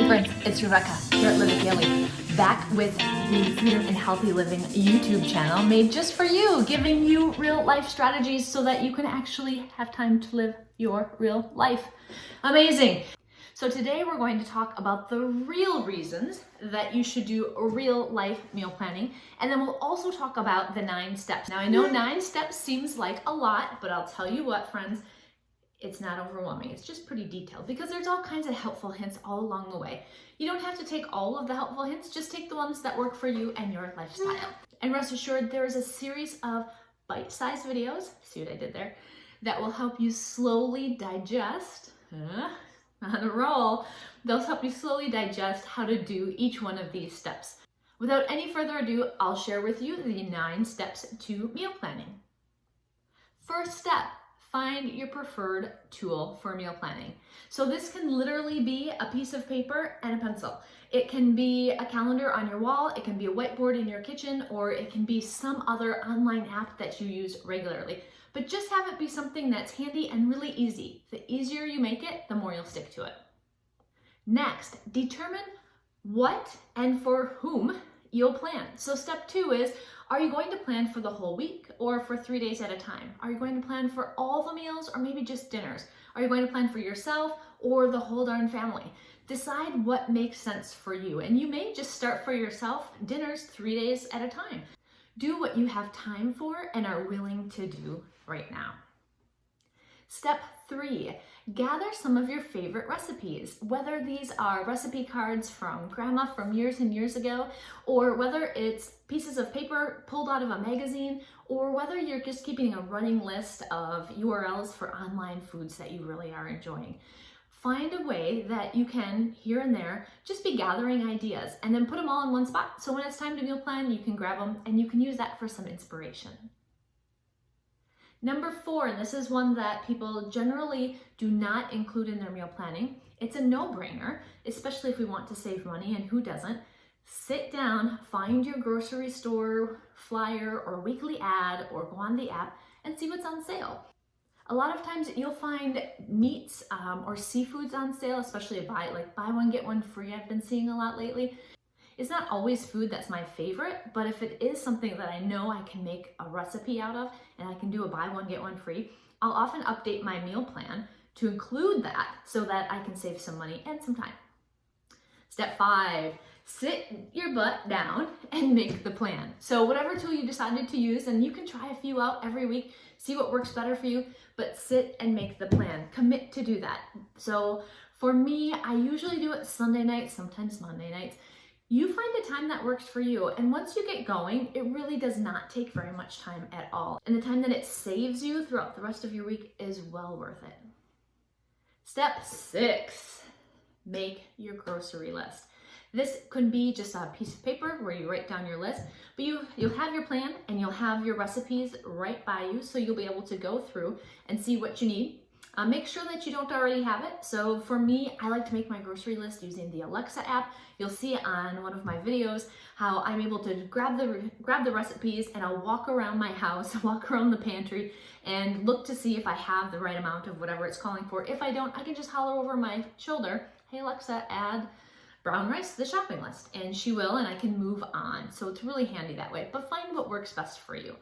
friends, it's Rebecca here at Live It Daily, back with the Freedom and Healthy Living YouTube channel made just for you, giving you real life strategies so that you can actually have time to live your real life. Amazing. So today we're going to talk about the real reasons that you should do a real life meal planning, and then we'll also talk about the 9 steps. Now I know 9 steps seems like a lot, but I'll tell you what, friends, it's not overwhelming. It's just pretty detailed because there's all kinds of helpful hints all along the way. You don't have to take all of the helpful hints, just take the ones that work for you and your lifestyle. And rest assured, there is a series of bite-sized videos, see what I did there, that will help you slowly digest, on a roll, they'll help you slowly digest how to do each one of these steps. Without any further ado, I'll share with you the 9 steps to meal planning. First step, find your preferred tool for meal planning. So this can literally be a piece of paper and a pencil. It can be a calendar on your wall, it can be a whiteboard in your kitchen, or it can be some other online app that you use regularly. But just have it be something that's handy and really easy. The easier you make it, the more you'll stick to it. Next, determine what and for whom you'll plan. So step 2 is, are you going to plan for the whole week or for 3 days at a time? Are you going to plan for all the meals or maybe just dinners? Are you going to plan for yourself or the whole darn family? Decide what makes sense for you. And you may just start for yourself dinners 3 days at a time. Do what you have time for and are willing to do right now. Step 3, gather some of your favorite recipes, whether these are recipe cards from grandma from years and years ago, or whether it's pieces of paper pulled out of a magazine, or whether you're just keeping a running list of URLs for online foods that you really are enjoying. Find a way that you can, here and there, just be gathering ideas and then put them all in one spot. So when it's time to meal plan, you can grab them and you can use that for some inspiration. Number 4, and this is one that people generally do not include in their meal planning. It's a no-brainer, especially if we want to save money, and who doesn't? Sit down, find your grocery store flyer or weekly ad, or go on the app and see what's on sale. A lot of times you'll find meats or seafoods on sale, especially buy one, get one free I've been seeing a lot lately. It's not always food that's my favorite, but if it is something that I know I can make a recipe out of and I can do a buy one, get one free, I'll often update my meal plan to include that so that I can save some money and some time. Step 5, sit your butt down and make the plan. So whatever tool you decided to use, and you can try a few out every week, see what works better for you, but sit and make the plan. Commit to do that. So for me, I usually do it Sunday nights, sometimes Monday nights. You find a time that works for you, and once you get going, it really does not take very much time at all. And the time that it saves you throughout the rest of your week is well worth it. Step 6, make your grocery list. This could be just a piece of paper where you write down your list, but you'll have your plan and you'll have your recipes right by you, so you'll be able to go through and see what you need. Make sure that you don't already have it. So for me, I like to make my grocery list using the Alexa app. You'll see on one of my videos how I'm able to grab the recipes, and I'll walk around my house, walk around the pantry, and look to see if I have the right amount of whatever it's calling for. If I don't, I can just holler over my shoulder, "Hey Alexa, add brown rice to the shopping list," and she will, and I can move on. So it's really handy that way, but find what works best for you.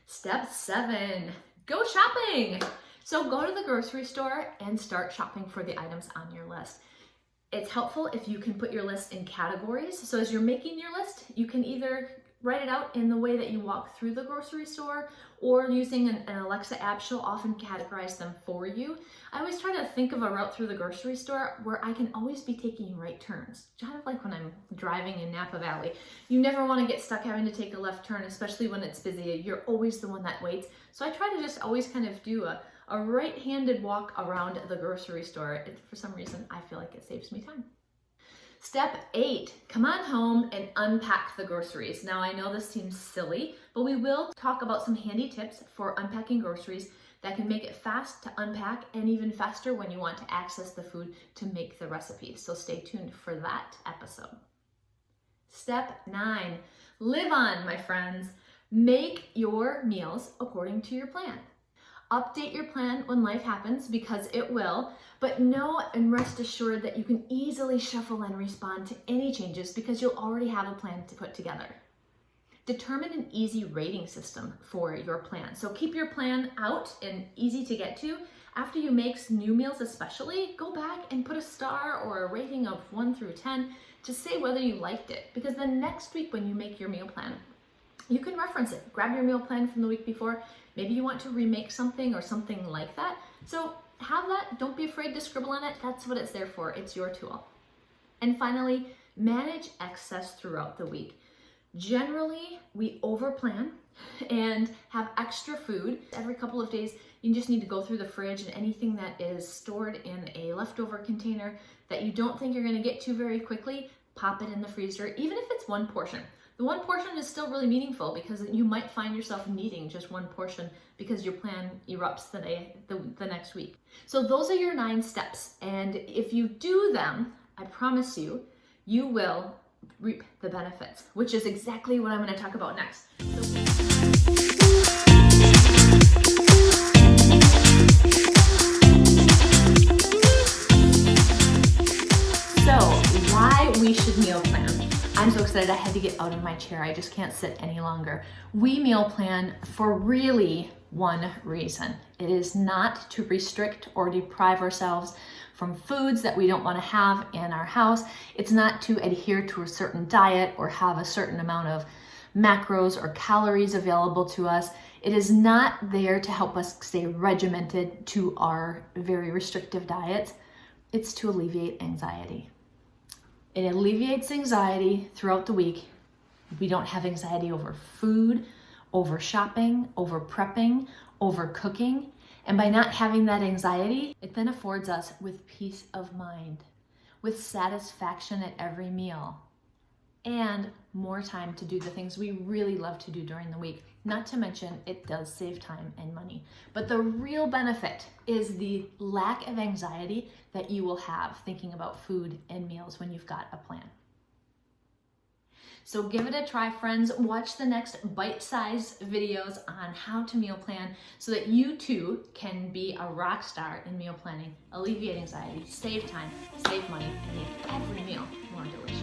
Step 7, go shopping. So go to the grocery store and start shopping for the items on your list. It's helpful if you can put your list in categories. So as you're making your list, you can either write it out in the way that you walk through the grocery store, or using an Alexa app, she'll often categorize them for you. I always try to think of a route through the grocery store where I can always be taking right turns, kind of like when I'm driving in Napa Valley. You never want to get stuck having to take a left turn, especially when it's busy. You're always the one that waits. So I try to just always kind of do a right-handed walk around the grocery store. For some reason, I feel like it saves me time. Step 8, come on home and unpack the groceries. Now I know this seems silly, but we will talk about some handy tips for unpacking groceries that can make it fast to unpack and even faster when you want to access the food to make the recipe. So stay tuned for that episode. Step 9, live on, my friends. Make your meals according to your plan. Update your plan when life happens, because it will, but know and rest assured that you can easily shuffle and respond to any changes because you'll already have a plan to put together. Determine an easy rating system for your plan. So keep your plan out and easy to get to. After you make new meals especially, go back and put a star or a rating of 1 through 10 to say whether you liked it. Because the next week when you make your meal plan, you can reference it. Grab your meal plan from the week before. Maybe you want to remake something or something like that. So have that. Don't be afraid to scribble on it. That's what it's there for. It's your tool. And finally, manage excess throughout the week. Generally, we overplan and have extra food. Every couple of days, you just need to go through the fridge, and anything that is stored in a leftover container that you don't think you're going to get to very quickly, pop it in the freezer, even if it's one portion. The one portion is still really meaningful because you might find yourself needing just one portion because your plan erupts the next week. So those are your 9 steps. And if you do them, I promise you, you will reap the benefits, which is exactly what I'm going to talk about next. So why we should meal plan. I'm so excited I had to get out of my chair. I just can't sit any longer. We meal plan for really one reason. It is not to restrict or deprive ourselves from foods that we don't want to have in our house. It's not to adhere to a certain diet or have a certain amount of macros or calories available to us. It is not there to help us stay regimented to our very restrictive diets. It's to alleviate anxiety. It alleviates anxiety throughout the week. We don't have anxiety over food, over shopping, over prepping, over cooking. And by not having that anxiety, it then affords us with peace of mind, with satisfaction at every meal, and more time to do the things we really love to do during the week. Not to mention, it does save time and money. But the real benefit is the lack of anxiety that you will have thinking about food and meals when you've got a plan. So give it a try, friends. Watch the next bite-sized videos on how to meal plan so that you too can be a rock star in meal planning, alleviate anxiety, save time, save money, and make every meal more delicious.